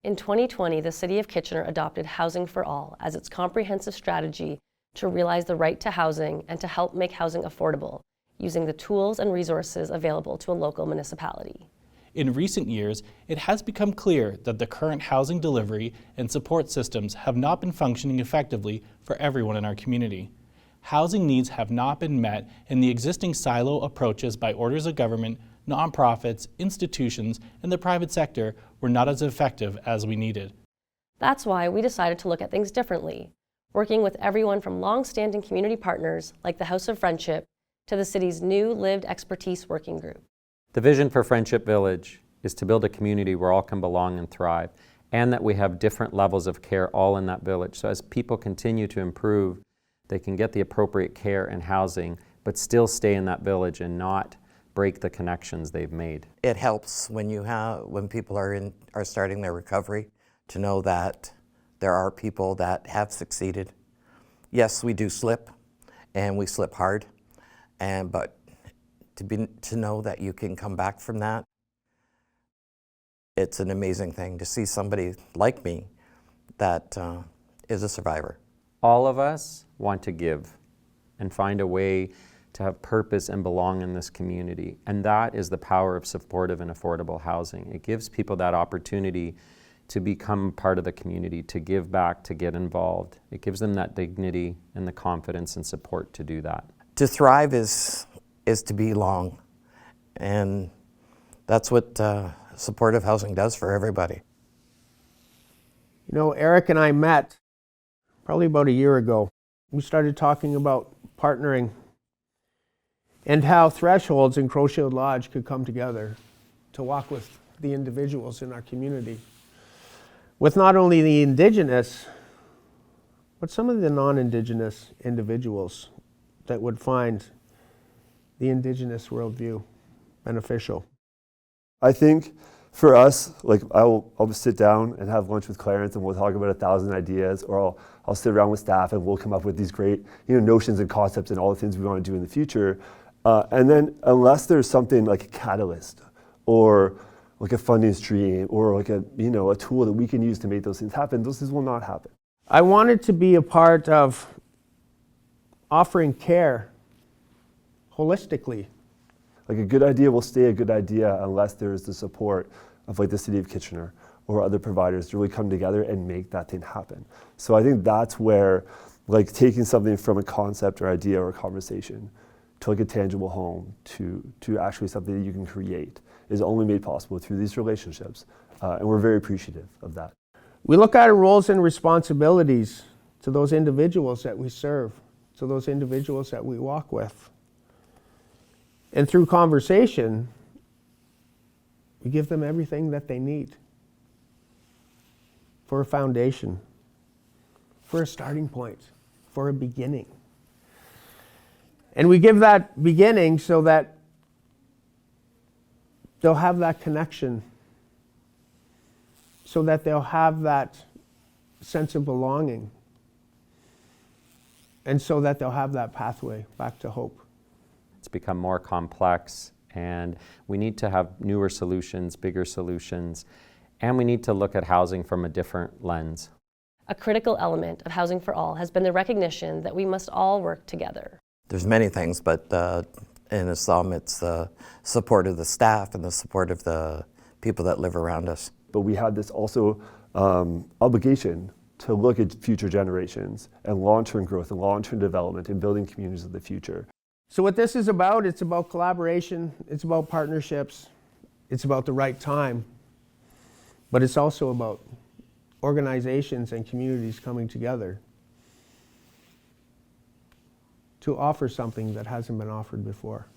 In 2020, the City of Kitchener adopted Housing for All as its comprehensive strategy to realize the right to housing and to help make housing affordable, using the tools and resources available to a local municipality. In recent years, it has become clear that the current housing delivery and support systems have not been functioning effectively for everyone in our community. Housing needs have not been met, and the existing silo approaches by orders of government, nonprofits, institutions, and the private sector were not as effective as we needed. That's why we decided to look at things differently, working with everyone from long-standing community partners like the House of Friendship to the city's new Lived Expertise Working Group. The vision for Friendship Village is to build a community where all can belong and thrive, and that we have different levels of care all in that village. So as people continue to improve, they can get the appropriate care and housing, but still stay in that village and not break the connections they've made. It helps when people are starting their recovery to know that there are people that have succeeded. Yes, we do slip, and we slip hard, but to know that you can come back from that, it's an amazing thing to see somebody like me that is a survivor. All of us want to give and find a way to have purpose and belong in this community. And that is the power of supportive and affordable housing. It gives people that opportunity to become part of the community, to give back, to get involved. It gives them that dignity and the confidence and support to do that. To thrive is to belong. And that's what supportive housing does for everybody. You know, Eric and I met probably about a year ago. We started talking about partnering and how Thresholds and Crowshield Lodge could come together to walk with the individuals in our community. With not only the Indigenous, but some of the non-Indigenous individuals that would find the Indigenous worldview beneficial. I think for us, like I'll sit down and have lunch with Clarence and we'll talk about 1,000 ideas, or I'll sit around with staff and we'll come up with these great notions and concepts and all the things we want to do in the future. And then unless there's something like a catalyst or like a funding stream or like a tool that we can use to make those things happen, those things will not happen. I wanted to be a part of offering care holistically. Like a good idea will stay a good idea unless there's the support of like the City of Kitchener or other providers to really come together and make that thing happen. So I think that's where like taking something from a concept or idea or a conversation to like a tangible home to actually something that you can create is only made possible through these relationships. And we're very appreciative of that. We look at our roles and responsibilities to those individuals that we serve, to those individuals that we walk with. And through conversation, we give them everything that they need for a foundation, for a starting point, for a beginning. And we give that beginning so that they'll have that connection, so that they'll have that sense of belonging, and so that they'll have that pathway back to hope. It's become more complex, and we need to have newer solutions, bigger solutions, and we need to look at housing from a different lens. A critical element of Housing for All has been the recognition that we must all work together. There's many things, but in some it's the support of the staff and the support of the people that live around us. But we have this also obligation to look at future generations and long-term growth and long-term development and building communities of the future. So what this is about, it's about collaboration, it's about partnerships, it's about the right time, but it's also about organizations and communities coming together to offer something that hasn't been offered before.